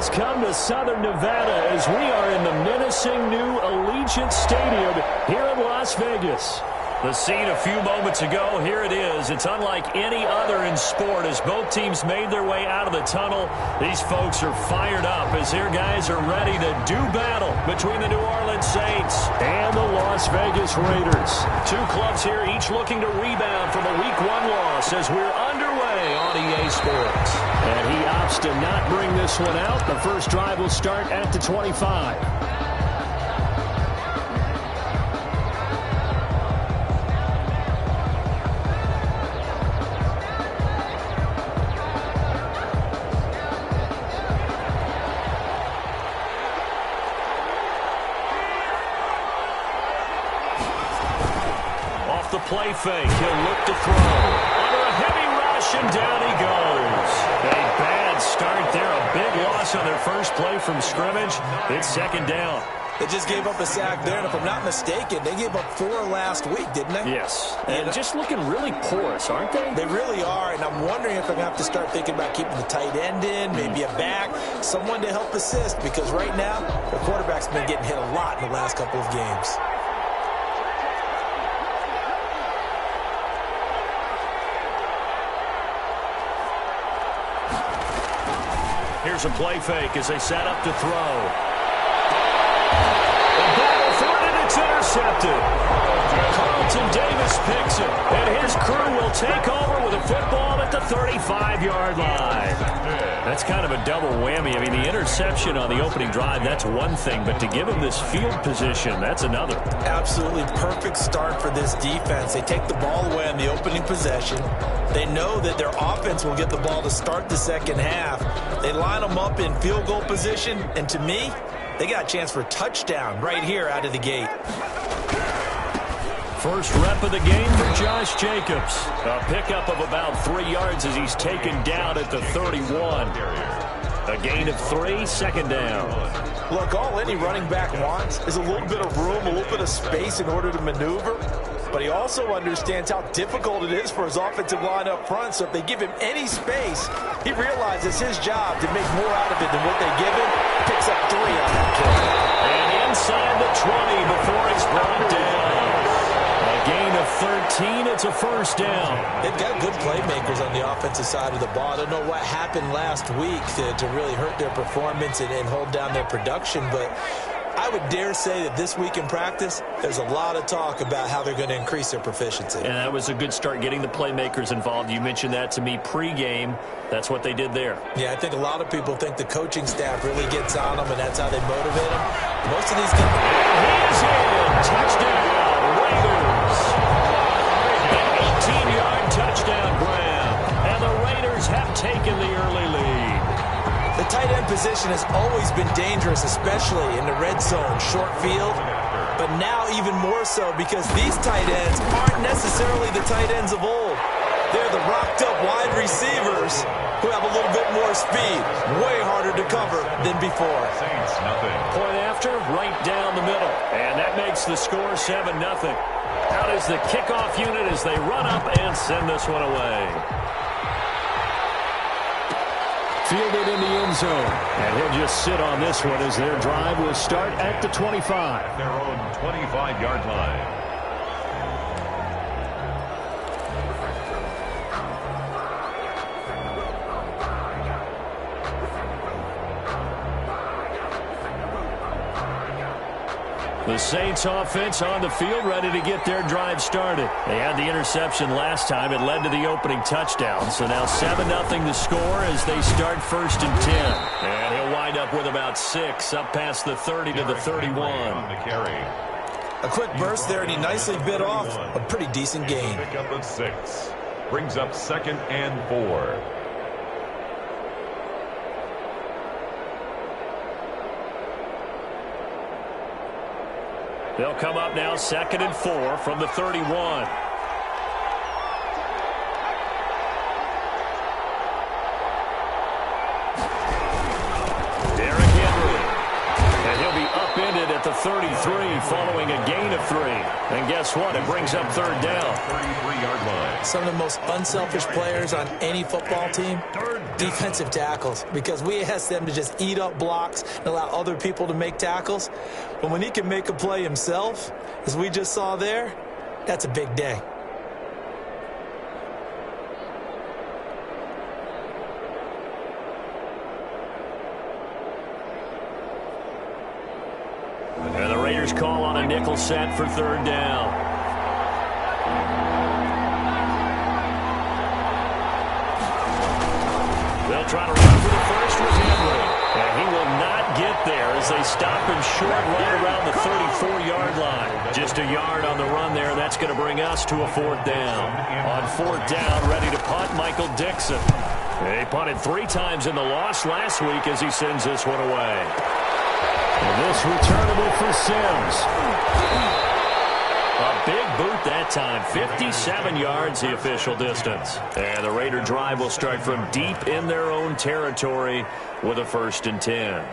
has come to Southern Nevada as we are in the menacing new Allegiant Stadium here in Las Vegas. The scene a few moments ago, here it is. It's unlike any other in sport as both teams made their way out of the tunnel. These folks are fired up as their guys are ready to do battle between the New Orleans Saints and the Las Vegas Raiders. Two clubs here each looking to rebound from a Week 1 loss as we're underway on EA Sports. And he opts to not bring this one out. The first drive will start at the 25. The play fake. He'll look to throw. Under a heavy rush, and down he goes. A bad start there. A big loss on their first play from scrimmage. It's second down. They just gave up a sack there, and if I'm not mistaken, they gave up 4 last week, didn't they? Yes. And just looking really porous, aren't they? They really are, and I'm wondering if they're going to have to start thinking about keeping the tight end in, maybe a back, someone to help assist, because right now, the quarterback's been getting hit a lot in the last couple of games. Here's a play fake as they set up to throw. The battle for it, and it's intercepted. Carlton Davis picks it, and his crew will take over with a football at the 35-yard line. That's kind of a double whammy. I mean, the interception on the opening drive, that's one thing, but to give him this field position, that's another. Absolutely perfect start for this defense. They take the ball away on the opening possession. They know that their offense will get the ball to start the second half. They line them up in field goal position, and to me, they got a chance for a touchdown right here out of the gate. First rep of the game for Josh Jacobs. A pickup of about 3 yards as he's taken down at the 31. A gain of 3, second down. Look, all any running back wants is a little bit of room, a little bit of space in order to maneuver. But he also understands how difficult it is for his offensive line up front. So if they give him any space, he realizes his job to make more out of it than what they give him. Picks up 3 on that play. And inside the 20 before it's brought down. A gain of 13, it's a first down. They've got good playmakers on the offensive side of the ball. I don't know what happened last week to really hurt their performance and hold down their production, but I would dare say that this week in practice, there's a lot of talk about how they're going to increase their proficiency. And that was a good start getting the playmakers involved. You mentioned that to me pregame. That's what they did there. Yeah, I think a lot of people think the coaching staff really gets on them, and that's how they motivate them. Most of these guys. And he's in. Touchdown, Raiders. An 18-yard touchdown grab. And the Raiders have taken the early lead. The tight end position has always been dangerous, especially in the red zone, short field. But now even more so because these tight ends aren't necessarily the tight ends of old. They're the rocked-up wide receivers who have a little bit more speed. Way harder to cover than before. Point after, right down the middle. And that makes the score 7-0. Out is the kickoff unit as they run up and send this one away. Fielded in the end zone. And he'll just sit on this one as their drive will start at the 25. Their own 25-yard line. The Saints offense on the field ready to get their drive started. They had the interception last time. It led to the opening touchdown. So now 7-0 the score as they start first and 10. And he'll wind up with about 6 up past the 30 to the 31. A quick burst there, and he nicely bit off a pretty decent gain. Pick up of 6. Brings up 2nd and 4. They'll come up now 2nd and 4 from the 31. Derrick Henry. And he'll be upended at at the 33 following a gain of 3. And guess what? It brings up third down. 33-yard line. Some of the most unselfish players on any football team, defensive tackles, because we ask them to just eat up blocks and allow other people to make tackles. But when he can make a play himself, as we just saw there, that's a big day. And the Raiders call on a nickel set for third down. They'll try to run for the first with Henry. And he will not get there as they stop him short right around the 34-yard line. Just a yard on the run there. That's going to bring us to a fourth down. On fourth down, ready to punt, Michael Dixon. He punted 3 times in the loss last week as he sends this one away. And this returnable for Sims. A big boot that time. 57 yards the official distance. And the Raider drive will start from deep in their own territory with a 1st and 10.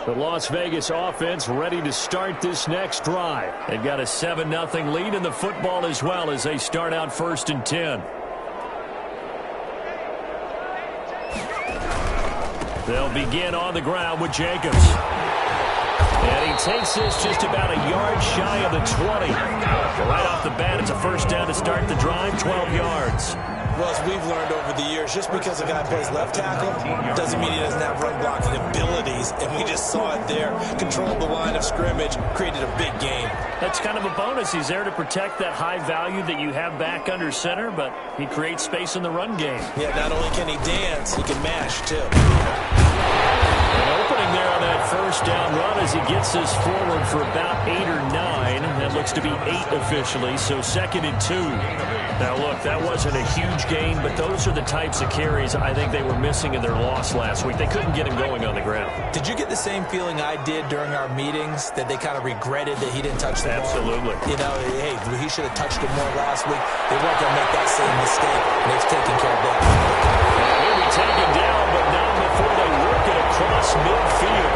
The Las Vegas offense ready to start this next drive. They've got a 7-0 lead in the football as well as they start out 1st and 10. They'll begin on the ground with Jacobs. And he takes this just about a yard shy of the 20. Right off the bat, it's a 1st down to start the drive, 12 yards. Well, as we've learned over the years, just because a guy plays left tackle doesn't mean he doesn't have run blocking abilities. And we just saw it there. Controlled the line of scrimmage, created a big gain. That's kind of a bonus. He's there to protect that high value that you have back under center, but he creates space in the run game. Yeah, not only can he dance, he can mash, too. An opening there on that 1st down run as he gets this forward for about 8 or 9. That looks to be 8 officially, so 2nd and 2. Now, look, that wasn't a huge gain, but those are the types of carries I think they were missing in their loss last week. They couldn't get him going on the ground. Did you get the same feeling I did during our meetings, that they kind of regretted that he didn't touch the ball? Absolutely. You know, hey, he should have touched it more last week. They weren't going to make that same mistake, and they've taken care of that. He'll be taken down, but not before they work it across midfield.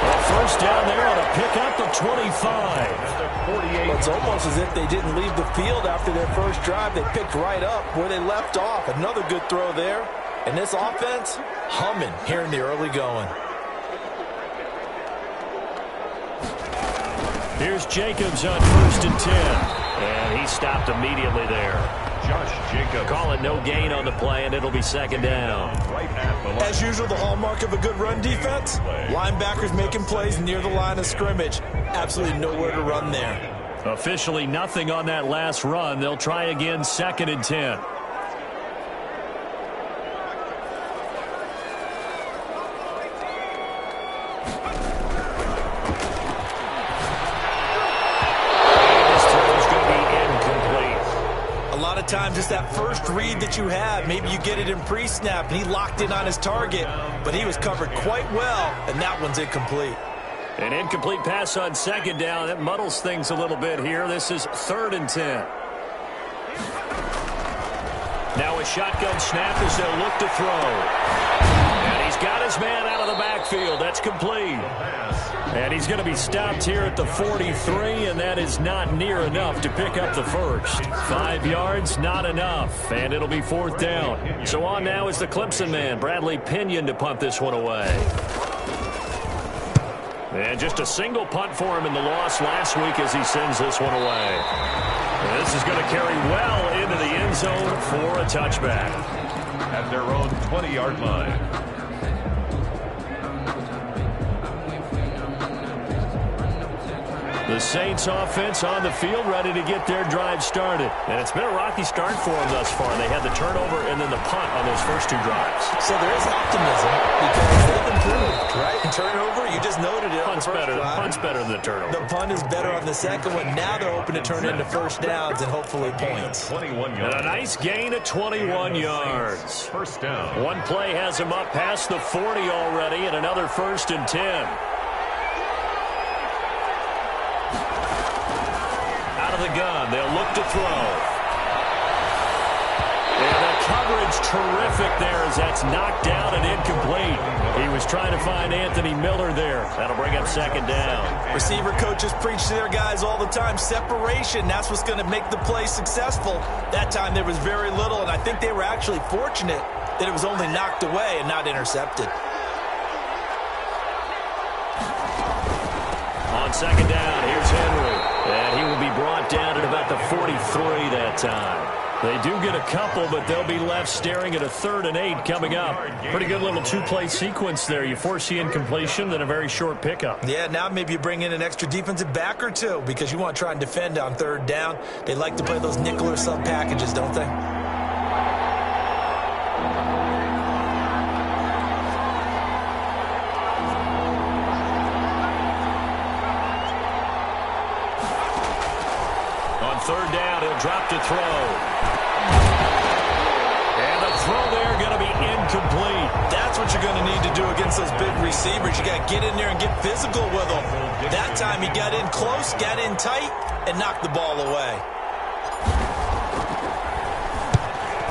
A 1st down there on a pickup of 25. Well, it's almost as if they didn't leave the field after their first drive. They picked right up where they left off. Another good throw there. And this offense, humming here in the early going. Here's Jacobs on 1st and 10. And he stopped immediately there. Josh Jacobs. Call it no gain on the play, and it'll be 2nd down. Right at the line. As usual, the hallmark of a good run defense, linebackers making plays near the line of scrimmage. Absolutely nowhere to run there. Officially nothing on that last run. They'll try again, 2nd and 10. Times it's that first read that you have. Maybe you get it in pre-snap, and he locked in on his target, but he was covered quite well, and that one's incomplete. An incomplete pass on 2nd down. That muddles things a little bit here. This is 3rd and 10. Now a shotgun snap as they'll look to throw. And he's got his man out of the backfield. That's complete. And he's going to be stopped here at the 43, and that is not near enough to pick up the 1st. 5 yards, not enough, and it'll be 4th down. So on now is the Clemson man, Bradley Pinion, to punt this one away. And just a single punt for him in the loss last week as he sends this one away. And this is going to carry well into the end zone for a touchback. At their own 20-yard line. The Saints offense on the field ready to get their drive started. And it's been a rocky start for them thus far. They had the turnover and then the punt on those first 2 drives. So there is optimism because they've improved, right? Turnover, you just noted it. Punt's better than the turnover. The punt is better on the second one. Now they're open to turn into 1st downs and hopefully points. 21 yards. And a nice gain of 21 yards. 1st down. One play has him up past the 40 already, and another 1st and 10. Out of the gun, they'll look to throw. coverage terrific there as that's knocked down and incomplete. He was trying to find Anthony Miller there. That'll bring up second down. Receiver coaches preach to their guys all the time. Separation, that's what's going to make the play successful. That time there was very little, and I think they were actually fortunate that it was only knocked away and not intercepted. On second down, here's Henry. And he will be brought down at about the 43 that time. They do get a couple, but they'll be left staring at a 3rd and 8 coming up. Pretty good little two-play sequence there. You force the incompletion, then a very short pickup. Yeah, now maybe you bring in an extra defensive back or two because you want to try and defend on 3rd down. They like to play those nickel or sub packages, don't they? On 3rd down, he'll drop to throw. And the throw there going to be incomplete. That's what you're going to need to do against those big receivers. You got to get in there and get physical with them. That time he got in close, got in tight, and knocked the ball away.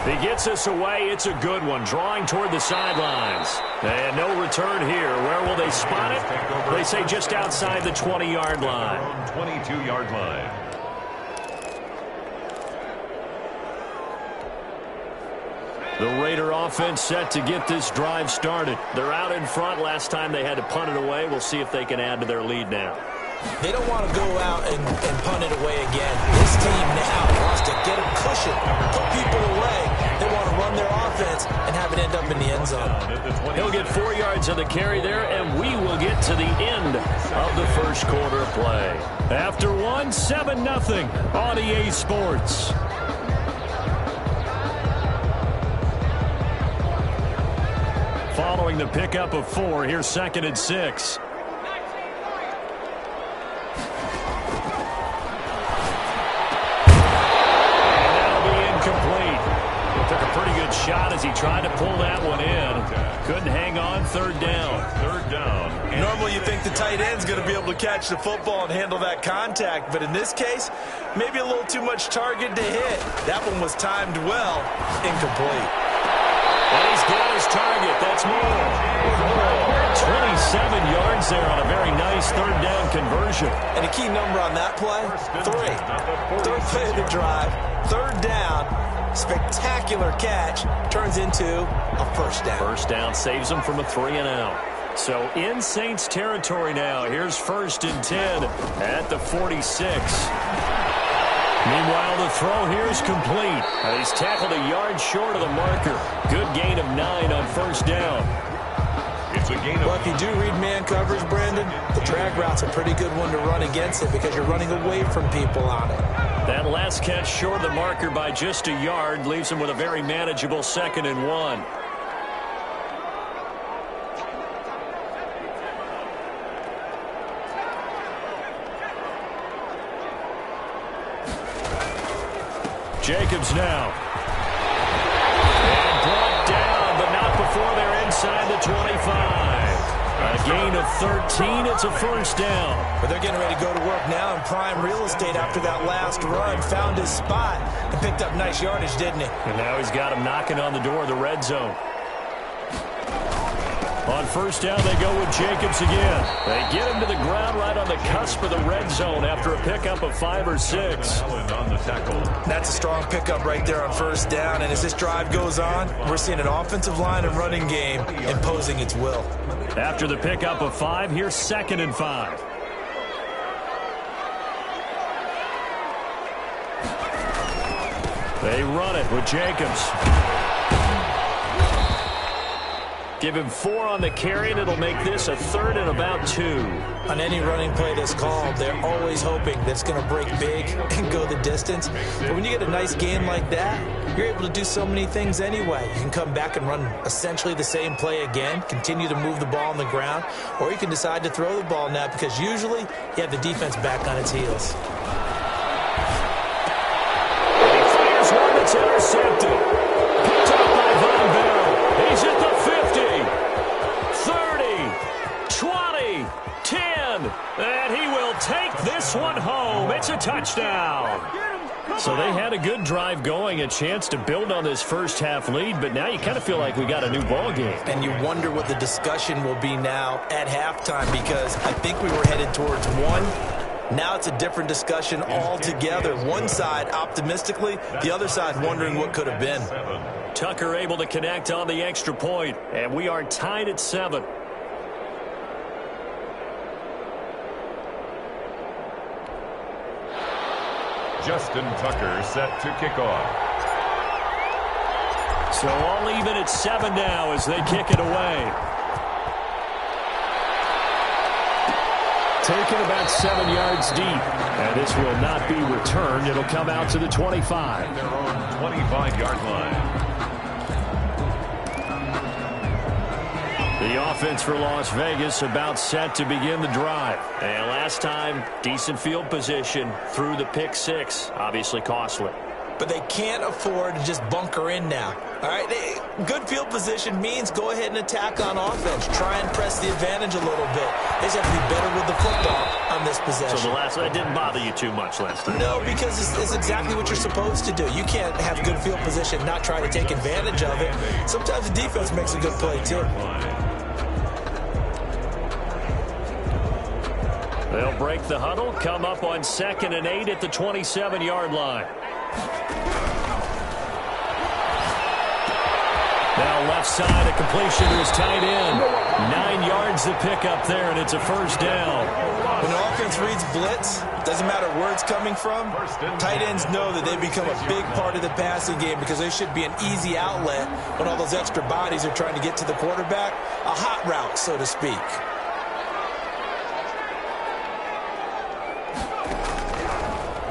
He gets us away. It's a good one. Drawing toward the sidelines. And no return here. Where will they spot it? They say just outside the 20-yard line. 22-yard line. The Raider offense set to get this drive started. They're out in front. Last time they had to punt it away. We'll see if they can add to their lead now. They don't want to go out and punt it away again. This team now wants to get a cushion, put people away. They want to run their offense and have it end up in the end zone. He'll get 4 yards on the carry there, and we will get to the end of the first quarter play. After one, 7-0 on EA Sports. Following the pickup of 4, here's 2nd and 6. And that'll be incomplete. He took a pretty good shot as he tried to pull that one in. Couldn't hang on. 3rd down. 3rd down. Normally you think the tight end's going to be able to catch the football and handle that contact, but in this case, maybe a little too much target to hit. That one was timed well. Incomplete. And he's got his target. That's more. 27 yards there on a very nice 3rd down conversion. And a key number on that play, 3. 3rd play of the drive, 3rd down, spectacular catch, turns into a 1st down. 1st down saves them from a 3-and-out. So in Saints territory now. Here's 1st and 10 at the 46. Meanwhile, the throw here is complete. He's tackled a yard short of the marker. Good gain of 9 on 1st down. It's a gain of... Well, if you do read man coverage, Brandon, the drag route's a pretty good one to run against it because you're running away from people on it. That last catch short of the marker by just a yard leaves him with a very manageable 2nd and 1. Jacobs now. And brought down, but not before they're inside the 25. A gain of 13. It's a 1st down. But they're getting ready to go to work now in prime real estate after that last run. Found his spot and picked up nice yardage, didn't he? And now he's got him knocking on the door of the red zone. On 1st down, they go with Jacobs again. They get him to the ground right on the cusp of the red zone after a pickup of 5 or 6. On the tackle. That's a strong pickup right there on 1st down. And as this drive goes on, we're seeing an offensive line and running game imposing its will. After the pickup of 5, here's 2nd and 5. They run it with Jacobs. Give him 4 on the carry, and it'll make this a 3rd and about 2. On any running play that's called, they're always hoping that it's going to break big and go the distance. But when you get a nice game like that, you're able to do so many things anyway. You can come back and run essentially the same play again, continue to move the ball on the ground, or you can decide to throw the ball now because usually you have the defense back on its heels. And he fires one that's intercepted. Picked up by Von Bell. He's at the 50, 30, 20, 10, and he will take this one home. It's a touchdown. So they had a good drive going, a chance to build on this first half lead, but now you kind of feel like we got a new ball game. And you wonder what the discussion will be now at halftime, because I think we were headed towards one. Now it's a different discussion altogether. One side optimistically, the other side wondering what could have been. Tucker able to connect on the extra point, and we are tied at 7. Justin Tucker set to kick off. So all even at 7 now as they kick it away. Taken about 7 yards deep. And this will not be returned. It'll come out to the 25. Their own 25-yard line. The offense for Las Vegas about set to begin the drive. And last time, decent field position through the pick 6. Obviously costly. But they can't afford to just bunker in now. All right, good field position means go ahead and attack on offense. Try and press the advantage a little bit. They just have to be better with the football on this possession. So that didn't bother you too much last time? No, because it's exactly what you're supposed to do. You can't have good field position, not try to take advantage of it. Sometimes the defense makes a good play too. They'll break the huddle, come up on 2nd and 8 at the 27-yard line. Now left side, a completion to his tight end. 9 yards to pick up there, and it's a first down. When the offense reads blitz, doesn't matter where it's coming from, tight ends know that they become a big part of the passing game because they should be an easy outlet when all those extra bodies are trying to get to the quarterback. A hot route, so to speak.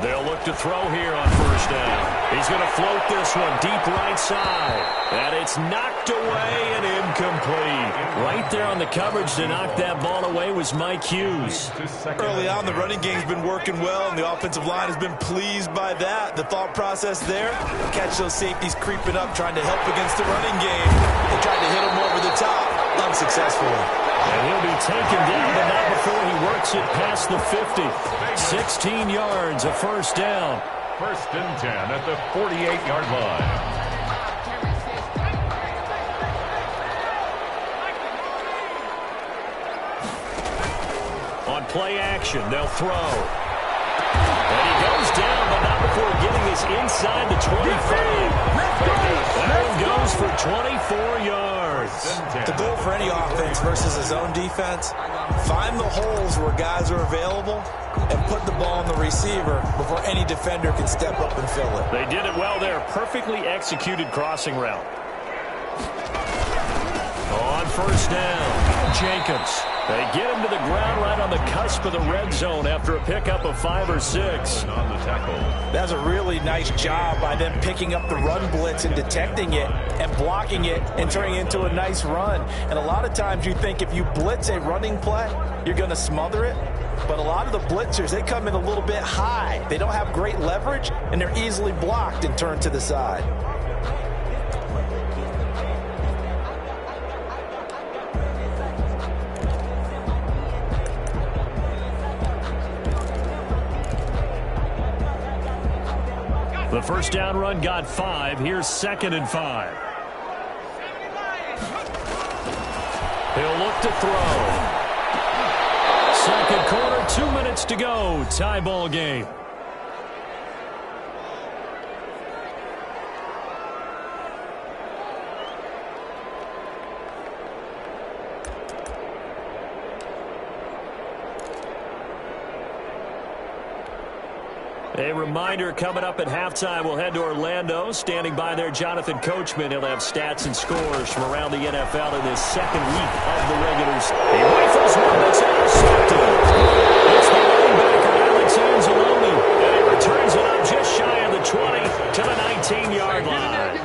They'll look to throw here on first down. He's going to float this one deep right side. And it's knocked away and incomplete. Right there on the coverage to knock that ball away was Mike Hughes. Early on, the running game's been working well, and the offensive line has been pleased by that. The thought process there, catch those safeties creeping up, trying to help against the running game. They tried to hit them over the top, unsuccessfully. And he'll be taken down, but not before he works it past the 50. 16 yards, a first down. 1st and 10 at the 48-yard line. On play action, they'll throw. And he goes down, but not before getting his inside the 25. That one goes for 24 yards. The goal for any offense versus his own defense, find the holes where guys are available and put the ball on the receiver before any defender can step up and fill it. They did it well there. Perfectly executed crossing route. On first down, Jacobs. They get him to the ground right on the cusp of the red zone after a pickup of 5 or 6. On the tackle. That's a really nice job by them picking up the run blitz and detecting it and blocking it and turning it into a nice run. And a lot of times you think if you blitz a running play, you're going to smother it. But a lot of the blitzers, they come in a little bit high. They don't have great leverage, and they're easily blocked and turned to the side. The first down run got 5. Here's 2nd and 5. He'll look to throw. Second quarter, 2 minutes to go. Tie ball game. A reminder, coming up at halftime, we'll head to Orlando. Standing by there, Jonathan Coachman. He'll have stats and scores from around the NFL in this second week of the regular season. He rifles one that's intercepted. It's the running back of Alex Anzalone, and he returns it up just shy of the 20 to the 19-yard line.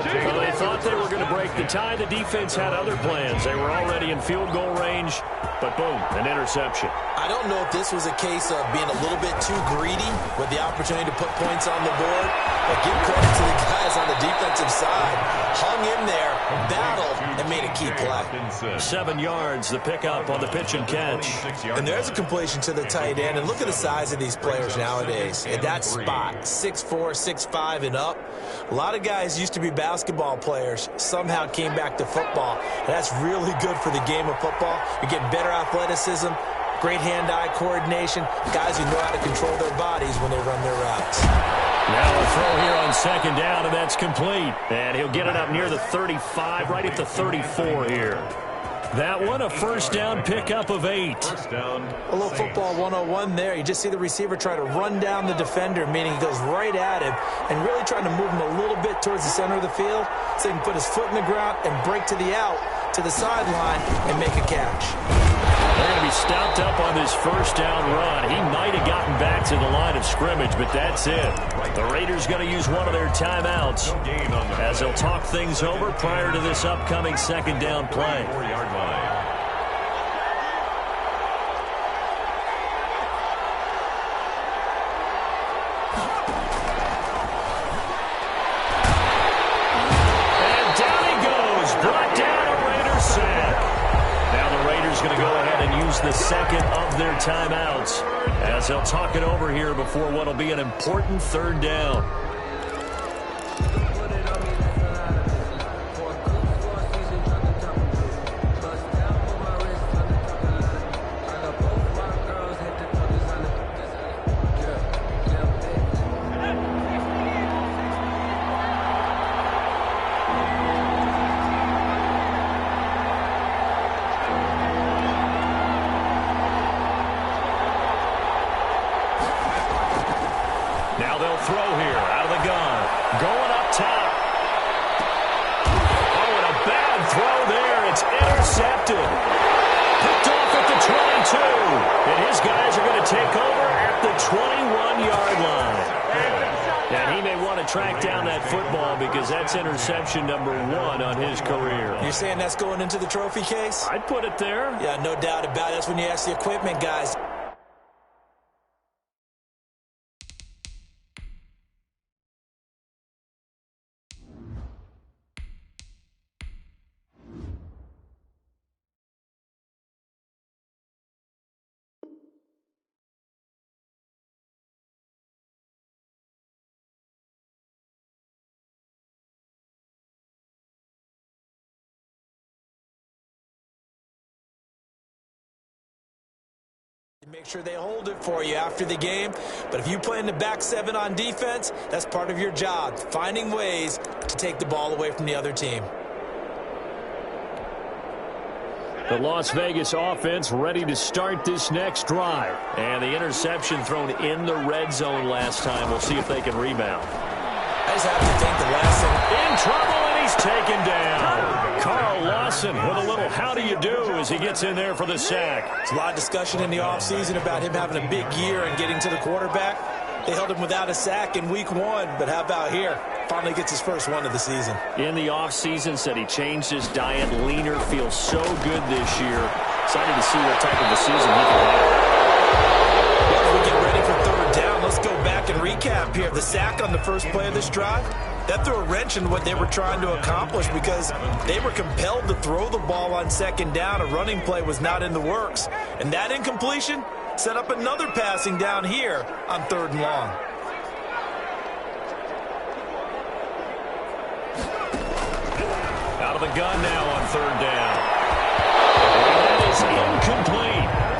So they thought they were going to break the tie. The defense had other plans. They were already in field goal range, but boom, an interception. I don't know if this was a case of being a little bit too greedy with the opportunity to put points on the board, but give credit to the guys on the defensive side. Hung in there, battled, and made a key play. 7 yards, the pickup on the pitch and catch. And there's a completion to the tight end. And look at the size of these players nowadays. At that spot, 6'4", 6'5", and up. A lot of guys used to be basketball players, somehow came back to football. And that's really good for the game of football. You're getting better athleticism, great hand-eye coordination, guys who know how to control their bodies when they run their routes. Now a throw here on second down, and that's complete. And he'll get it up near the 35, right at the 34 here. That one, a first down pickup of 8. First down. A little football 101 there. You just see the receiver try to run down the defender, meaning he goes right at him and really trying to move him a little bit towards the center of the field so he can put his foot in the ground and break to the out, to the sideline, and make a catch. They're going to be stopped up on this first down run. He might have gotten back to the line of scrimmage, but that's it. The Raiders going to use one of their timeouts as they'll talk things over prior to this upcoming second down play. 4-yard line. And down he goes. Brought down a Raiders sack. Now the Raiders going to go ahead and use the second of their timeouts as they'll talk it over here before what will be an important third down. Now they'll throw here out of the gun. Going up top. Oh, and a bad throw there. It's intercepted. Picked off at the 22. And his guys are going to take over at the 21-yard line. And he may want to track down that football because that's interception number 1 on his career. You're saying that's going into the trophy case? I'd put it there. Yeah, no doubt about it. That's when you ask the equipment guys. Make sure they hold it for you after the game. But if you play in the back 7 on defense, that's part of your job, finding ways to take the ball away from the other team. The Las Vegas offense ready to start this next drive. And the interception thrown in the red zone last time. We'll see if they can rebound. I just have to think the last thing. In trouble, and he's taken down. Carl Lawson with a little how do you do as he gets in there for the sack. There's a lot of discussion in the offseason about him having a big year and getting to the quarterback. They held him without a sack in week 1, but how about here? Finally gets his first one of the season. In the offseason, said he changed his diet, leaner, feels so good this year. Excited to see what type of a season he can have. As we get ready for third down, let's go back and recap here. The sack on the first play of this drive, that threw a wrench in what they were trying to accomplish because they were compelled to throw the ball on second down. A running play was not in the works. And that incompletion set up another passing down here on third and long. Out of the gun now on third down. That is incomplete.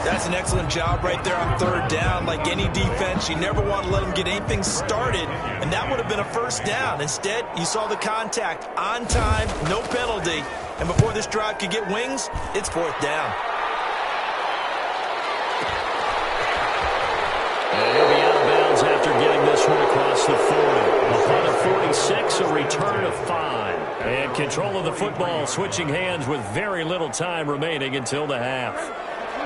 That's an excellent job right there on third down. Like any defense, you never want to let them get anything started, and that would have been a first down. Instead, you saw the contact on time, no penalty, and before this drive could get wings, it's fourth down. And he'll be out of bounds after getting this one across the 40. Upon a 46, a return of 5. And control of the football switching hands with very little time remaining until the half.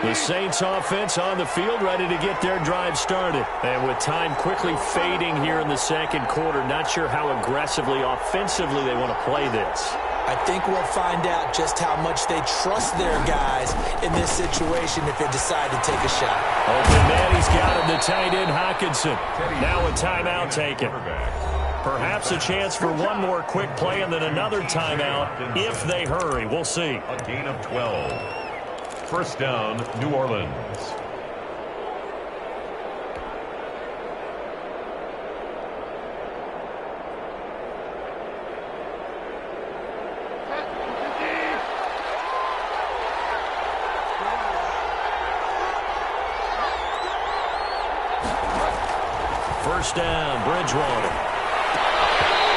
The Saints offense on the field ready to get their drive started. And with time quickly fading here in the second quarter, not sure how aggressively, offensively they want to play this. I think we'll find out just how much they trust their guys in this situation if they decide to take a shot. Open man, he's got him, the tight end, Hockenson. Now a timeout taken. Perhaps a chance for one more quick play and then another timeout if they hurry. We'll see. A gain of 12. First down, New Orleans. First down, Bridgewater.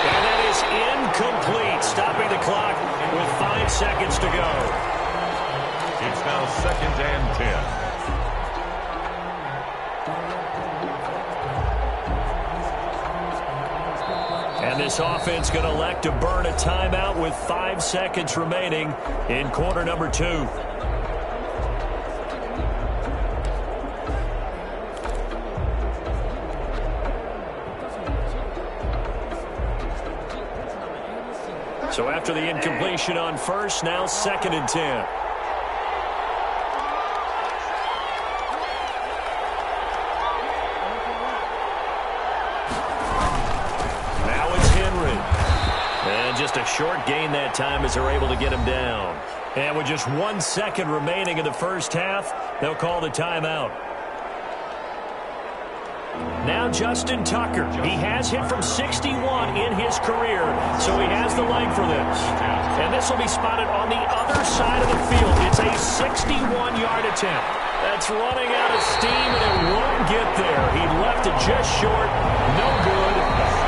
And that is incomplete, stopping the clock with 5 seconds to go. It's now 2nd and 10. And this offense going to elect to burn a timeout with 5 seconds remaining in quarter number 2. So after the incompletion on first, now 2nd and 10. Now it's Henry. And just a short gain that time as they're able to get him down. And with just 1 second remaining in the first half, they'll call the timeout. Now Justin Tucker. He has hit from 61 in his career, so he has the leg for this. And this will be spotted on the other side of the field. It's a 61-yard attempt. That's running out of steam, and it won't get there. He left it just short. No good.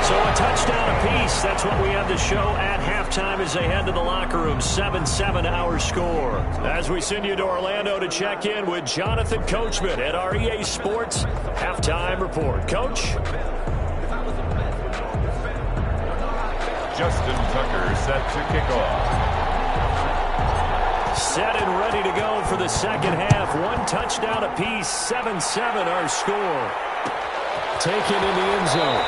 So a touchdown apiece. That's what we have to show at halftime as they head to the locker room. 7-7 our score. As we send you to Orlando to check in with Jonathan Coachman at our EA Sports Halftime Report. Coach? Justin Tucker set to kick off. Set and ready to go for the second half. 1 touchdown apiece. 7-7 our score. Taken in the end zone.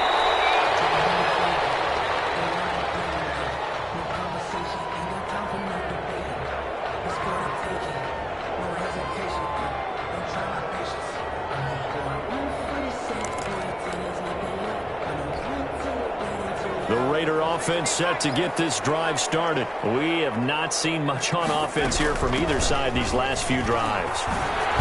Offense set to get this drive started. We have not seen much on offense here from either side these last few drives.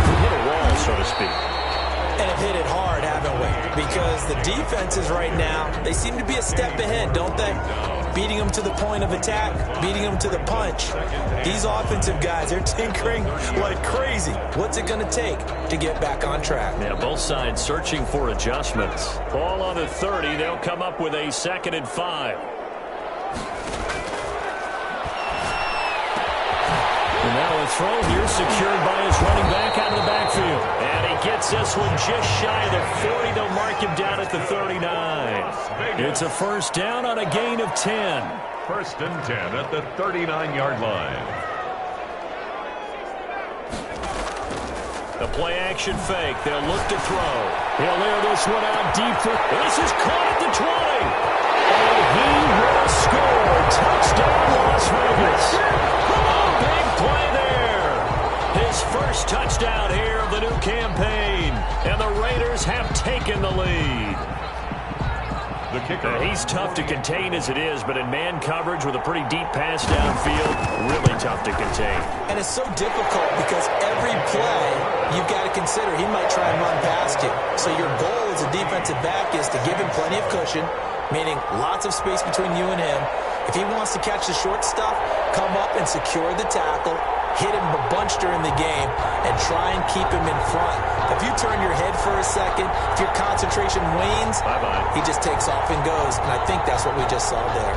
We hit a wall, so to speak. And have hit it hard, haven't we? Because the defenses right now, they seem to be a step ahead, don't they? Beating them to the point of attack, beating them to the punch. These offensive guys, they're tinkering like crazy. What's it going to take to get back on track? Yeah, both sides searching for adjustments. Ball on the 30, they'll come up with a 2nd and 5. And now a throw here secured by his running back out of the backfield. And he gets this one just shy of the 40. They'll mark him down at the 39. It's a first down on a gain of 10. 1st and 10 at the 39-yard line. The play-action fake. They'll look to throw. He'll air this one out deep. This is caught at the 20. And he will score. Touchdown, Las Vegas. Big play there. His first touchdown here of the new campaign. And the Raiders have taken the lead. The kicker. He's tough to contain as it is, but in man coverage with a pretty deep pass downfield, really tough to contain. And it's so difficult because every play you've got to consider he might try and run past you. So your goal as a defensive back is to give him plenty of cushion, meaning lots of space between you and him. If he wants to catch the short stuff, come up and secure the tackle, hit him a bunch during the game, and try and keep him in front. If you turn your head for a second, if your concentration wanes, bye-bye, he just takes off and goes. And I think that's what we just saw there.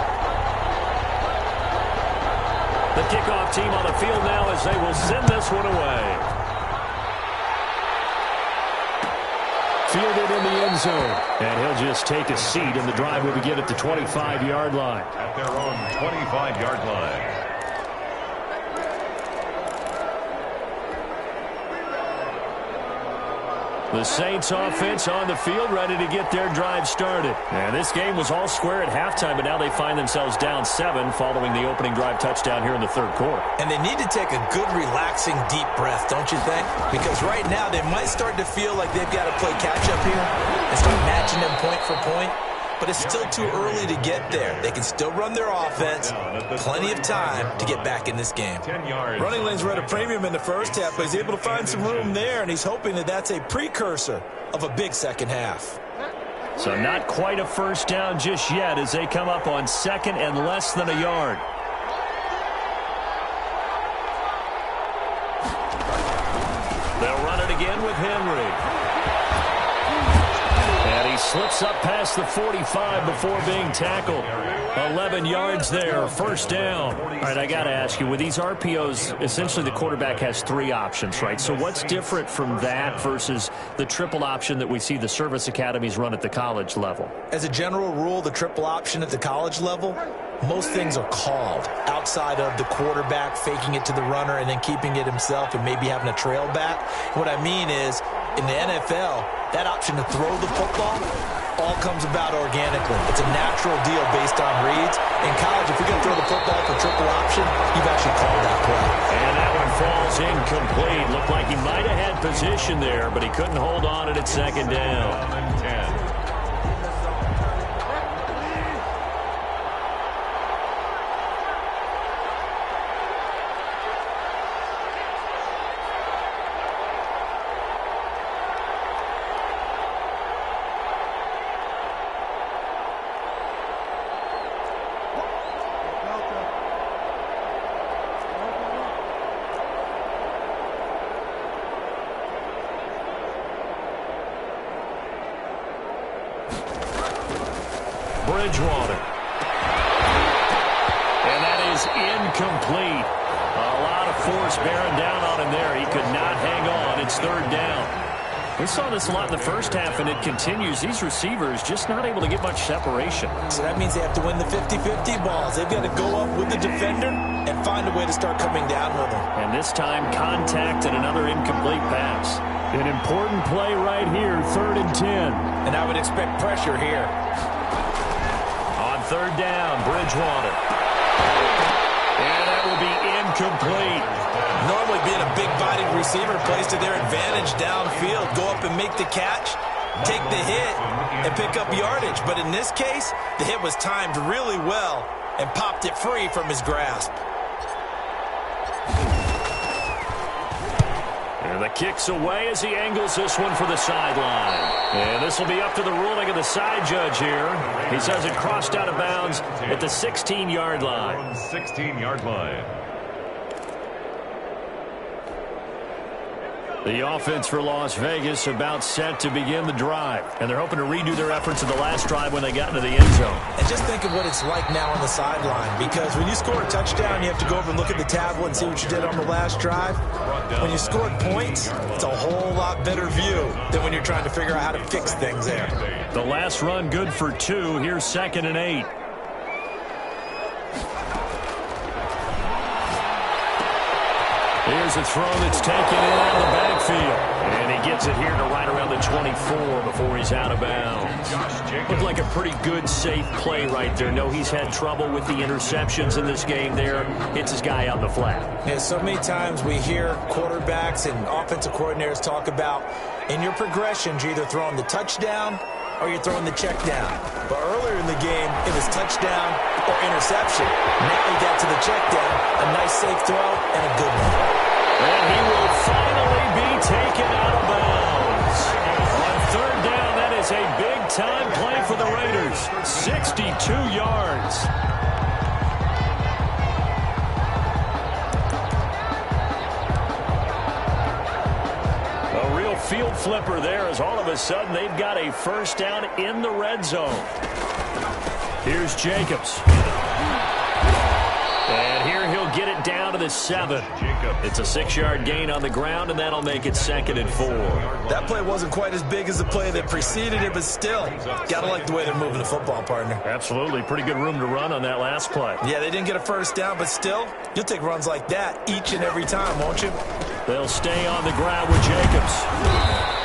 The kickoff team on the field now as they will send this one away. Fielded in the end zone. And he'll just take a seat, and the drive will begin at the 25-yard line. At their own 25-yard line. The Saints offense on the field, ready to get their drive started. And this game was all square at halftime, but now they find themselves down 7 following the opening drive touchdown here in the third quarter. And they need to take a good, relaxing, deep breath, don't you think? Because right now they might start to feel like they've got to play catch-up here and start matching them point for point. But it's still too early to get there. They can still run their offense. Plenty of time to get back in this game. Running lanes were at a premium in the first half, but he's able to find some room there, and he's hoping that that's a precursor of a big second half. So not quite a first down just yet as they come up on second and less than a yard. They'll run it again with Henry. And he slips up past the 45 before being tackled. 11 yards there, first down. All right, I got to ask you, with these RPOs, essentially the quarterback has 3 options, right? So what's different from that versus the triple option that we see the service academies run at the college level? As a general rule, the triple option at the college level, most things are called outside of the quarterback faking it to the runner and then keeping it himself and maybe having a trail back. What I mean is, in the NFL, that option to throw the football all comes about organically. It's a natural deal based on reads. In college, if you're going to throw the football for triple option, you've actually called that play. And that one falls incomplete. Looked like he might have had position there, but he couldn't hold on at second down. 10. Bridgewater. And that is incomplete. A lot of force bearing down on him there. He could not hang on. It's third down. We saw this a lot in the first half, and it continues. These receivers just not able to get much separation. So that means they have to win the 50-50 balls. They've got to go up with the defender and find a way to start coming down with them. And this time, contact and another incomplete pass. An important play right here, 3rd and 10. And I would expect pressure here. Third down, Bridgewater. And that will be incomplete. Normally being a big-bodied receiver plays to their advantage downfield. Go up and make the catch, take the hit, and pick up yardage. But in this case, the hit was timed really well and popped it free from his grasp. And the kick's away as he angles this one for the sideline. And this will be up to the ruling of the side judge here. He says it crossed out of bounds at the 16-yard line. 16-yard line. The offense for Las Vegas about set to begin the drive. And they're hoping to redo their efforts of the last drive when they got into the end zone. And just think of what it's like now on the sideline. Because when you score a touchdown, you have to go over and look at the tablet and see what you did on the last drive. When you scored points, it's a whole lot better view than when you're trying to figure out how to fix things there. The last run good for 2. Here's 2nd and 8. Here's a throw that's taken in out of the backfield. And he gets it here to right around the 24 before he's out of bounds. Looked like a pretty good, safe play right there. No, he's had trouble with the interceptions in this game there. Hits his guy out in the flat. Yeah, so many times we hear quarterbacks and offensive coordinators talk about in your progressions, you're either throwing the touchdown or you're throwing the check down. But earlier in the game, it was touchdown or interception. Now he got to the check down, a nice safe throw, and a good one. And he will finally be taken out of bounds. On third down, that is a big-time play for the Raiders. 62 yards. A real field flipper there as all of a sudden they've got a first down in the red zone. Here's Jacobs. And here he'll get it down to the 7. It's a 6-yard gain on the ground, and that'll make it 2nd and 4. That play wasn't quite as big as the play that preceded it, but still, gotta like the way they're moving the football, partner. Absolutely. Pretty good room to run on that last play. Yeah, they didn't get a first down, but still, you'll take runs like that each and every time, won't you? They'll stay on the ground with Jacobs.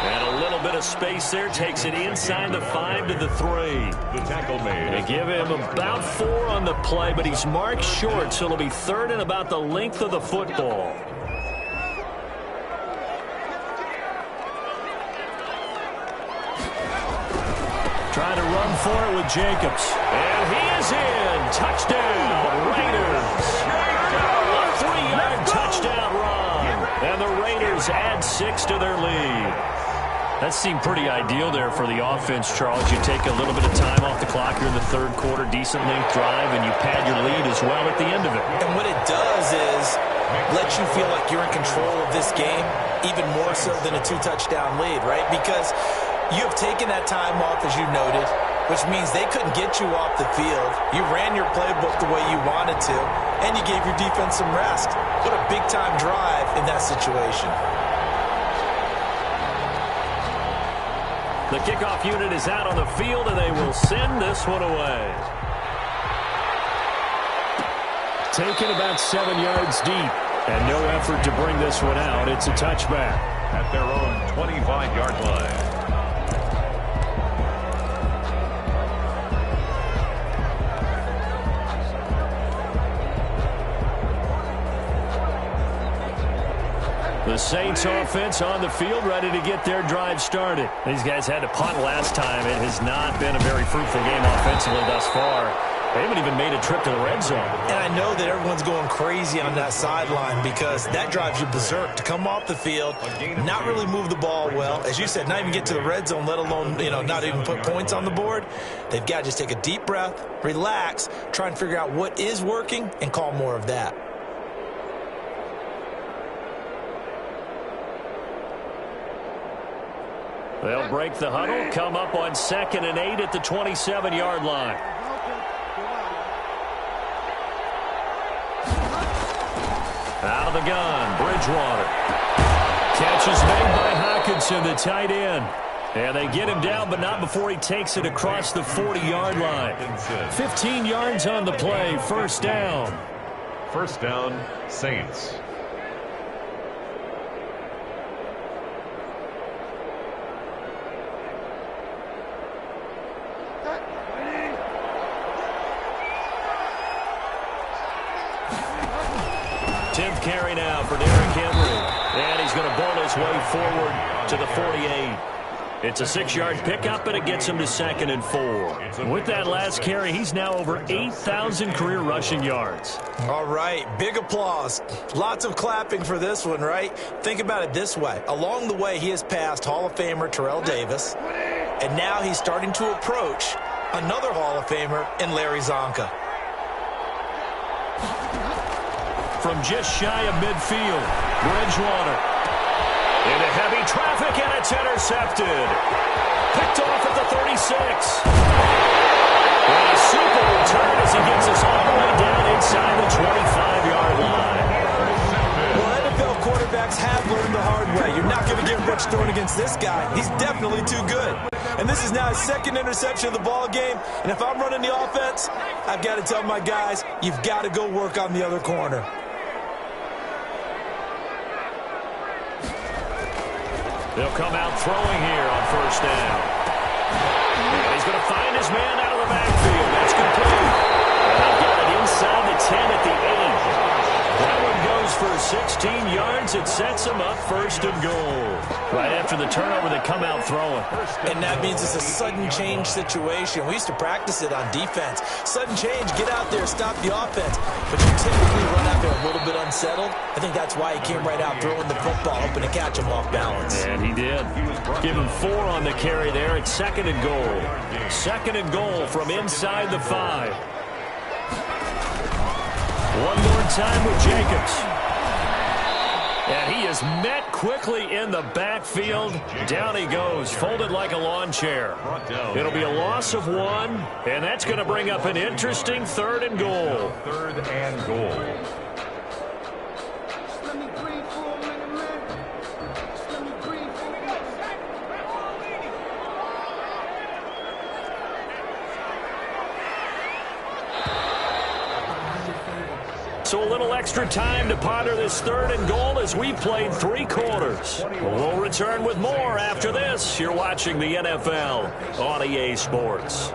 And a little bit of space there. Takes it inside the 5 to the 3. The tackle made. They give him about 4 on the play, but he's marked short, so it'll be 3rd and about the length of the football. Trying to run for it with Jacobs. And he is in. Touchdown, Raiders. A 3-yard touchdown run. And the Raiders add 6 to their lead. That seemed pretty ideal there for the offense, Charles. You take a little bit of time off the clock here in the 3rd quarter, decent length drive, and you pad your lead as well at the end of it. And what it does is let you feel like you're in control of this game, even more so than a 2-touchdown lead, right? Because you have taken that time off, as you noted, which means they couldn't get you off the field. You ran your playbook the way you wanted to, and you gave your defense some rest. What a big-time drive in that situation. The kickoff unit is out on the field, and they will send this one away. Taken about 7 yards deep, and no effort to bring this one out. It's a touchback. At their own 25-yard line. The Saints offense on the field, ready to get their drive started. These guys had to punt last time. It has not been a very fruitful game offensively thus far. They haven't even made a trip to the red zone. And I know that everyone's going crazy on that sideline because that drives you berserk to come off the field, not really move the ball well. As you said, not even get to the red zone, let alone, not even put points on the board. They've got to just take a deep breath, relax, try and figure out what is working, and call more of that. They'll break the huddle, come up on 2nd and 8 at the 27-yard line. Out of the gun, Bridgewater. Catch is made by Hockenson, the tight end. And they get him down, but not before he takes it across the 40-yard line. 15 yards on the play, 1st down. 1st down, Saints. Carry now for Derrick Henry. And he's going to bowl his way forward to the 48. It's a 6-yard pickup, and it gets him to 2nd and 4. With that last carry, he's now over 8,000 career rushing yards. All right, big applause. Lots of clapping for this one, right? Think about it this way. Along the way, he has passed Hall of Famer Terrell Davis, and now he's starting to approach another Hall of Famer in Larry Zonka. From just shy of midfield, Bridgewater into heavy traffic, and it's intercepted. Picked off at the 36. And a super return as he gets us all the way down inside the 25-yard line. Well, NFL quarterbacks have learned the hard way. You're not going to get much thrown against this guy. He's definitely too good. And this is now his 2nd interception of the ball game. And if I'm running the offense, I've got to tell my guys, you've got to go work on the other corner. They'll come out throwing here on 1st down. And he's going to find his man out of the backfield. That's complete. And they've got it inside the 10 at the 8. That one goes for 16 yards. It sets him up 1st and goal. Right after the turnover, they come out throwing. And that means it's a sudden change situation. We used to practice it on defense. Sudden change, get out there, stop the offense. But you typically run out there a little bit unsettled. I think that's why he came right out throwing the football, hoping to catch him off balance. And he did. Give him 4 on the carry there. It's 2nd and goal. 2nd and goal from inside the 5. One more time with Jacobs. And he is met quickly in the backfield. Down he goes, folded like a lawn chair. It'll be a loss of 1, and that's going to bring up an interesting 3rd and goal. 3rd and goal. So a little extra time to ponder this 3rd and goal as we played 3 quarters. We'll return with more after this. You're watching the NFL on EA Sports.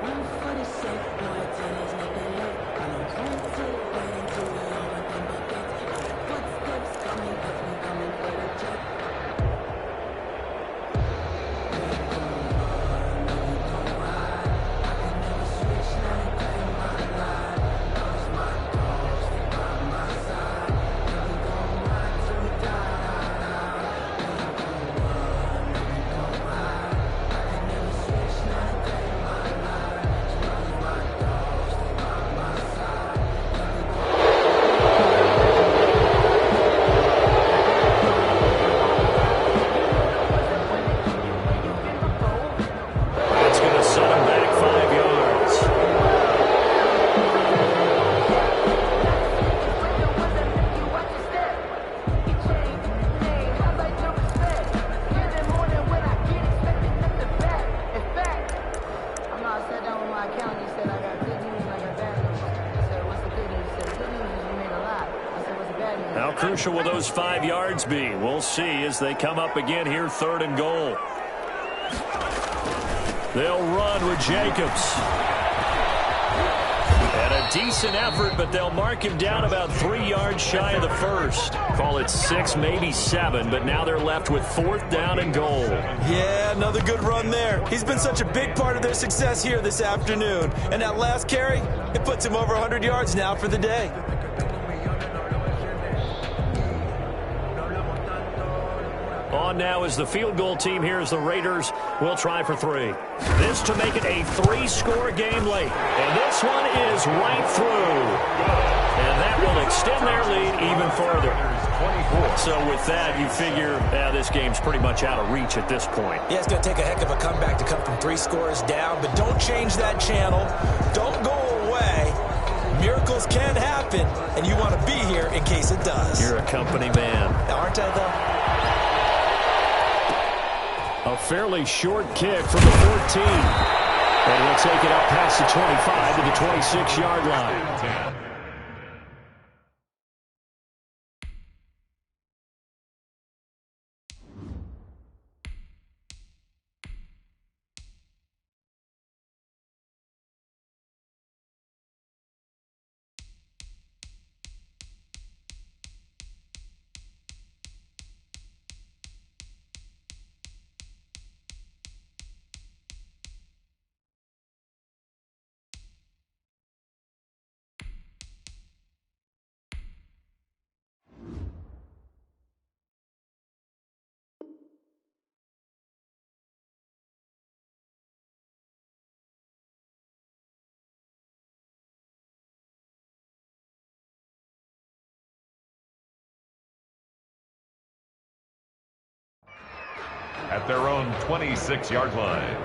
How crucial will those 5 yards be? We'll see as they come up again here, 3rd and goal. They'll run with Jacobs. And a decent effort, but they'll mark him down about 3 yards shy of the first. Call it 6, maybe 7, but now they're left with 4th down and goal. Yeah, another good run there. He's been such a big part of their success here this afternoon. And that last carry, it puts him over 100 yards now for the day. On now is the field goal team here as the Raiders will try for 3. This to make it a 3-score game late. And this one is right through. And that will extend their lead even further. So with that, you figure this game's pretty much out of reach at this point. Yeah, it's going to take a heck of a comeback to come from 3 scores down. But don't change that channel. Don't go away. Miracles can happen, and you want to be here in case it does. You're a company man. Aren't I, though? A fairly short kick from the 14. And we'll take it up past the 25 to the 26-yard line. At their own 26-yard line.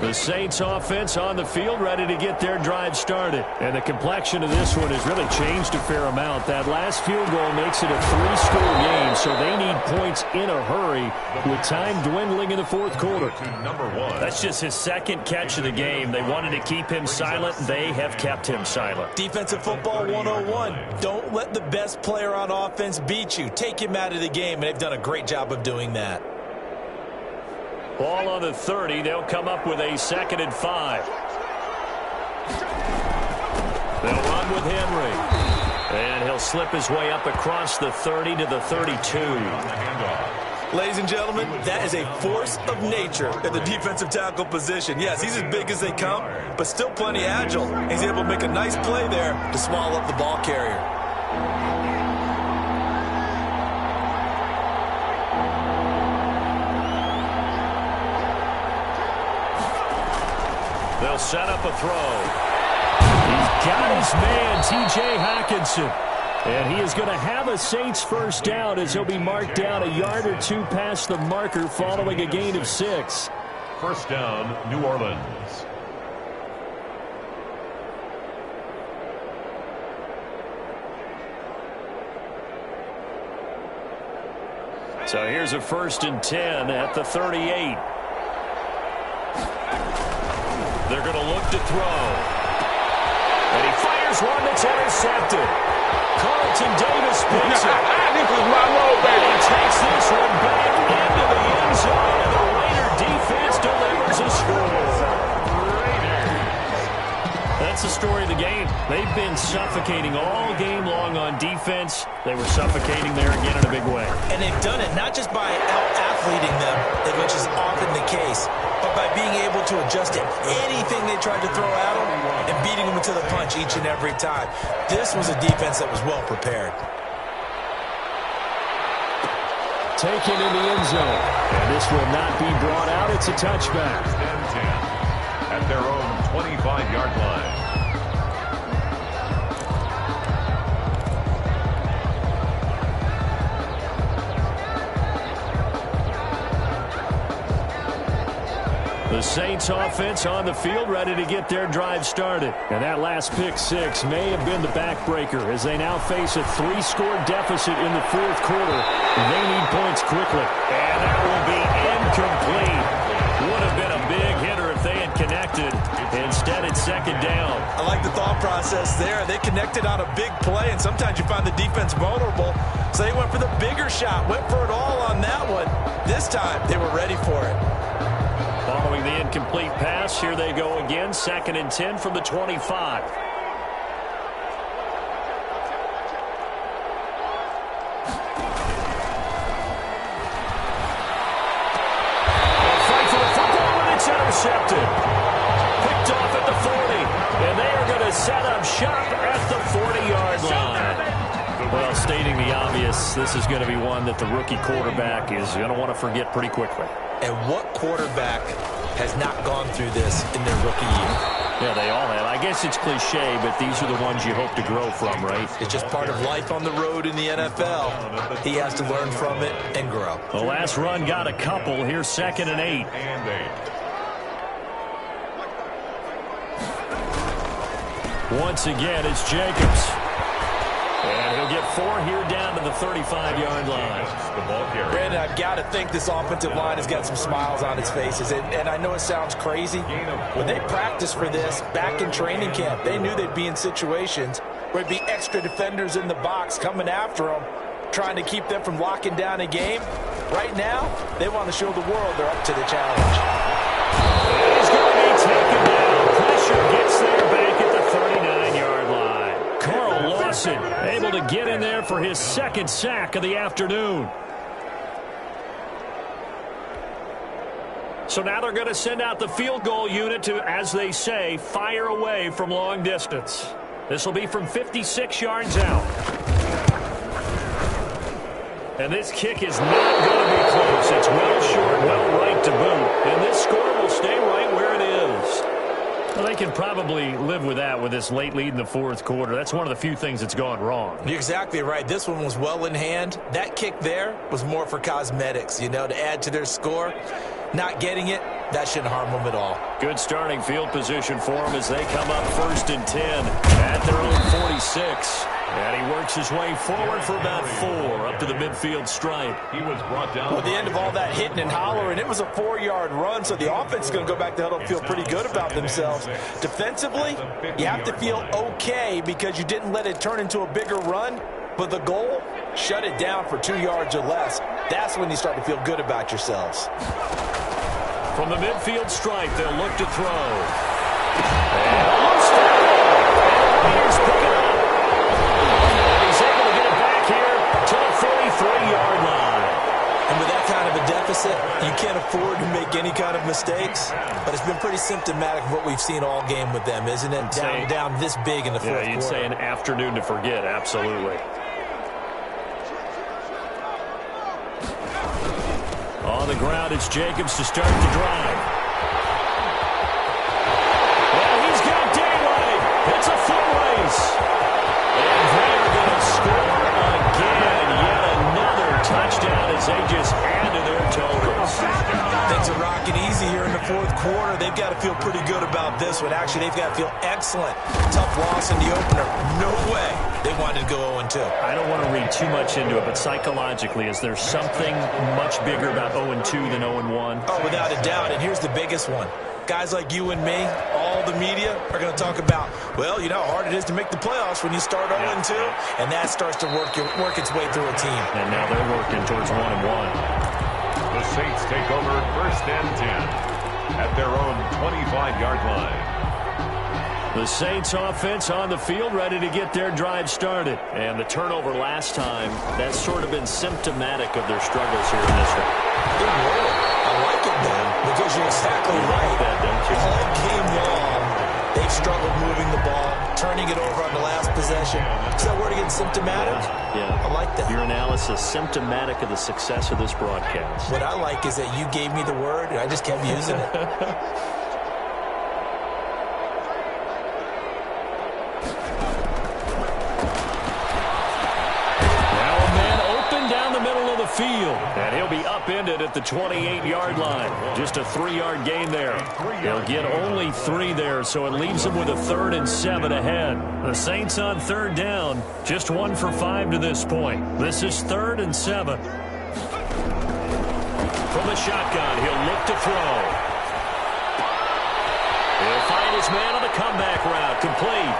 The Saints offense on the field ready to get their drive started. And the complexion of this one has really changed a fair amount. That last field goal makes it a 3-score game, so they need points in a hurry with time dwindling in the 4th quarter. That's just his 2nd catch of the game. They wanted to keep him silent. They have kept him silent. Defensive football 101. Don't let the best player on offense beat you. Take him out of the game, and they've done a great job of doing that. Ball on the 30. They'll come up with a 2nd and 5. They'll run with Henry. And he'll slip his way up across the 30 to the 32. Ladies and gentlemen, that is a force of nature at the defensive tackle position. Yes, he's as big as they come, but still plenty agile. He's able to make a nice play there to swallow up the ball carrier. They'll set up a throw. He's got his man, T.J. Hockenson. And he is going to have a Saints first down as he'll be marked down a yard or 2 past the marker following a gain of 6. First down, New Orleans. So here's a 1st and 10 at the 38. They're going to look to throw. And he fires one that's intercepted. Carlton Davis picks it. This is my road, baby. He takes this one back into the end zone, and the Raider defense delivers a score. That's the story of the game. They've been suffocating all game long on defense. They were suffocating there again in a big way. And they've done it not just by out-athleting them, which is often the case, but by being able to adjust to anything they tried to throw at them and beating them into the punch each and every time. This was a defense that was well prepared. Taken in the end zone. And this will not be brought out. It's a touchback. 10-10 at their own 25-yard line. The Saints offense on the field, ready to get their drive started. And that last pick six may have been the backbreaker as they now face a 3-score deficit in the fourth quarter. They need points quickly. And that will be incomplete. Would have been a big hitter if they had connected. Instead, it's second down. I like the thought process there. They connected on a big play, and sometimes you find the defense vulnerable. So they went for the bigger shot, went for it all on that one. This time, they were ready for it. Following the incomplete pass, here they go again. 2nd and 10 from the 25. Intercepted. Picked off at the 40. And they are going to set up shop at the 40-yard line. Well, stating the obvious, this is going to be one that the rookie quarterback is going to want to forget pretty quickly. And what quarterback has not gone through this in their rookie year? Yeah, they all have. I guess it's cliche, but these are the ones you hope to grow from, right? It's just part of life on the road in the NFL. He has to learn from it and grow. The last run got a couple. Here's 2nd and 8. Once again, it's Jacobs. And he'll get 4 here down to the 35-yard line. Brandon, I've got to think this offensive line has got some smiles on its faces. And I know it sounds crazy, but they practiced for this back in training camp. They knew they'd be in situations where there'd be extra defenders in the box coming after them, trying to keep them from locking down a game. Right now, they want to show the world they're up to the challenge. He's going to be taken down. Pressure gets there back at the 39-yard line. Carl Lawson able to get in there for his 2nd sack of the afternoon. So now they're going to send out the field goal unit to, as they say, fire away from long distance. This will be from 56 yards out. And this kick is not going to be close. It's well short, well right to boot. And this score will stay right where it is. Well, they can probably live with that with this late lead in the fourth quarter. That's one of the few things that's gone wrong. You're exactly right. This one was well in hand. That kick there was more for cosmetics, you know, to add to their score. Not getting it, that shouldn't harm them at all. Good starting field position for them as they come up 1st and 10 at their own 46. And he works his way forward for about 4 up to the midfield stripe. He was brought down. Well, at the end of all that hitting and hollering, it was a 4-yard run, so the offense is going to go back to huddle and feel pretty good about themselves. Defensively, you have to feel okay because you didn't let it turn into a bigger run, but the goal, shut it down for 2 yards or less. That's when you start to feel good about yourselves. From the midfield stripe, they'll look to throw. And a loose tackle. And the Raiders pick it up. And he's able to get it back here to the 43-yard line. And with that kind of a deficit, you can't afford to make any kind of mistakes. But it's been pretty symptomatic of what we've seen all game with them, isn't it? Down this big in the fourth quarter. Yeah, you'd say an afternoon to forget, absolutely. On the ground, it's Jacobs to start the drive. Well, he's got daylight. It's a foot race. And they're going to score again. Yet another touchdown as they just add to their totals. Things wasn't rocking easy here in the fourth quarter. They've got to feel pretty good about this one. Actually, they've got to feel excellent. Tough loss in the opener. No way they wanted to go 0-2. I don't want to read too much into it, but psychologically, is there something much bigger about 0-2 than 0-1? Oh, without a doubt, and here's the biggest one. Guys like you and me, all the media, are going to talk about, well, you know how hard it is to make the playoffs when you start 0-2, and that starts to work its way through a team. And now they're working towards 1-1. The Saints take over first and 10 at their own 25-yard line. The Saints offense on the field, ready to get their drive started. And the turnover last time, that's sort of been symptomatic of their struggles here in this one. Good word. I like it, man, because you're exactly right. All game long, they've struggled moving the ball, turning it over on the last possession. Is that word again, symptomatic? Yeah. I like that. Your analysis, symptomatic of the success of this broadcast. What I like is that you gave me the word, and I just kept using it. Field, and he'll be upended at the 28-yard line. Just a 3-yard gain there. They'll get only 3 there, so it leaves them with a 3rd and 7 ahead. The Saints on 3rd down, just 1 for 5 to this point. This is 3rd and 7. From the shotgun, he'll look to throw. He'll find his man on the comeback route, complete.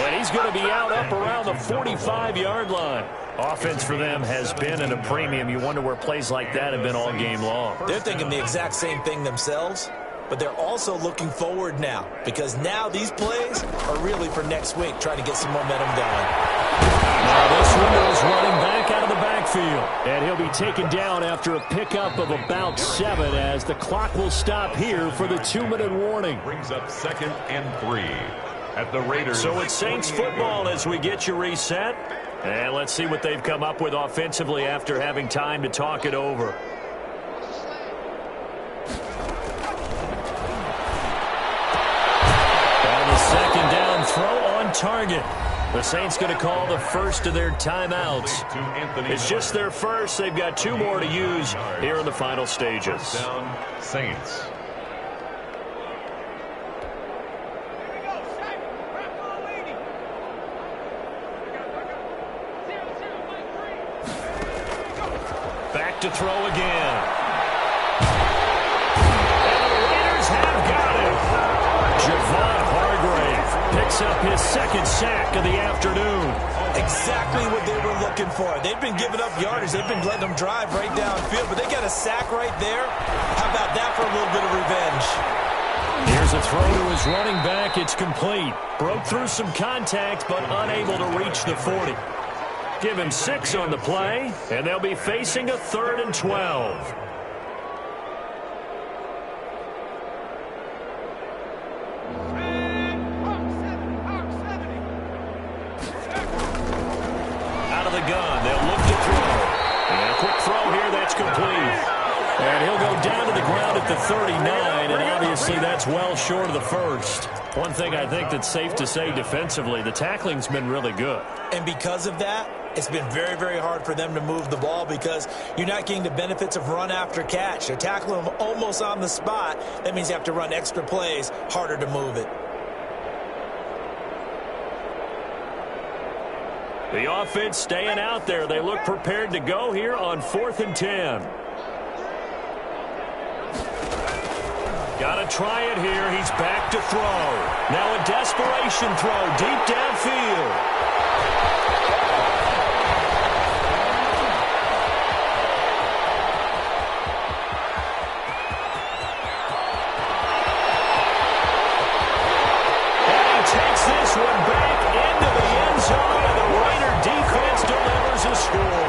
And he's going to be out up around the 45-yard line. Offense for them has been at a premium. You wonder where plays like that have been all game long. They're thinking the exact same thing themselves, but they're also looking forward now, because now these plays are really for next week, trying to get some momentum going. Now this one is running back out of the backfield, and he'll be taken down after a pickup of about 7 as the clock will stop here for the 2-minute warning. Brings up 2nd and 3 at the Raiders. So it's Saints football as we get you reset. And let's see what they've come up with offensively after having time to talk it over. And the 2nd down throw on target. The Saints going to call the first of their timeouts. It's just their first. They've got 2 more to use here in the final stages. Down Saints. Back to throw again. And the Raiders have got him. Javon Hargrave picks up his 2nd sack of the afternoon. Exactly what they were looking for. They've been giving up yardage. They've been letting them drive right downfield, but they got a sack right there. How about that for a little bit of revenge? Here's a throw to his running back. It's complete. Broke through some contact, but unable to reach the 40. Give him 6 on the play, and they'll be facing a 3rd and 12. Out of the gun, they'll look to throw. And a quick throw here, that's complete. And he'll go down to the ground at the 39, and obviously that's well short of the first. One thing I think that's safe to say defensively, the tackling's been really good. And because of that, it's been very, very hard for them to move the ball because you're not getting the benefits of run after catch. They're tackling them almost on the spot. That means you have to run extra plays, harder to move it. The offense staying out there. They look prepared to go here on 4th and 10. Got to try it here. He's back to throw. Now a desperation throw deep downfield. This one back into the end zone, and the Raider defense delivers a score.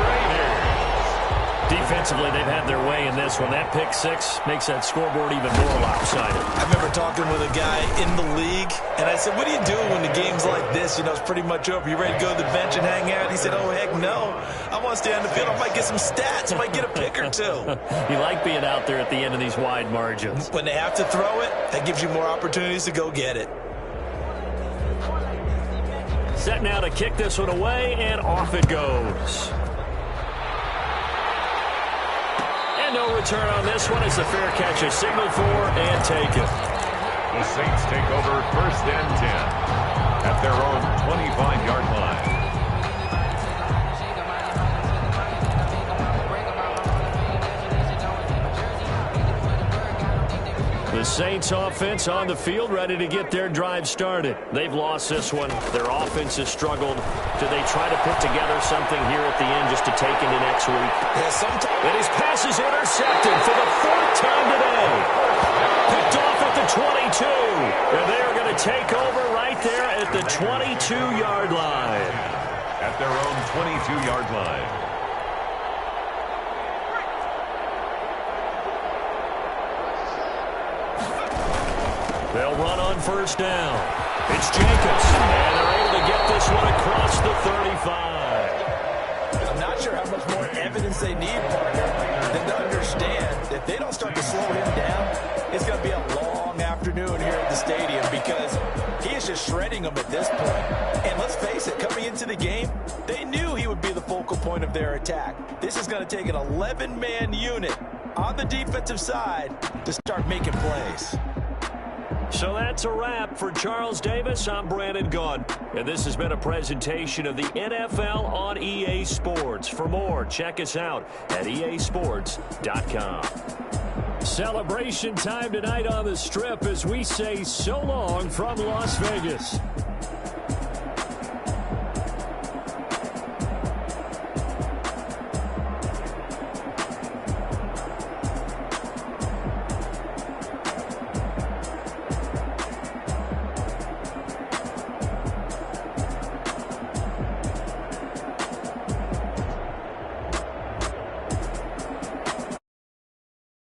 Raiders. Defensively, they've had their way in this one. That pick 6 makes that scoreboard even more lopsided. I remember talking with a guy in the league, and I said, what do you do when the game's like this? You know, it's pretty much over. You ready to go to the bench and hang out? He said, oh, heck no. I want to stay on the field. I might get some stats. I might get a pick or 2. You like being out there at the end of these wide margins. When they have to throw it, that gives you more opportunities to go get it. Set now to kick this one away, and off it goes. And no return on this one. It's a fair catch, a signal for, and take it. The Saints take over 1st and 10 at their own 25-yard line. The Saints offense on the field, ready to get their drive started. They've lost this one. Their offense has struggled. Do they try to put together something here at the end just to take into next week? Yeah, and his pass is intercepted for the 4th time today. Picked off at the 22. And they are going to take over right there at the 22-yard line. At their own 22-yard line. They'll run on 1st down. It's Jacobs, and they're able to get this one across the 35. I'm not sure how much more evidence they need, partner, than to understand that if they don't start to slow him down, it's going to be a long afternoon here at the stadium because he is just shredding them at this point. And let's face it, coming into the game, they knew he would be the focal point of their attack. This is going to take an 11-man unit on the defensive side to start making plays. So that's a wrap for Charles Davis. I'm Brandon Gaudin, and this has been a presentation of the NFL on EA Sports. For more, check us out at easports.com. Celebration time tonight on the Strip as we say so long from Las Vegas.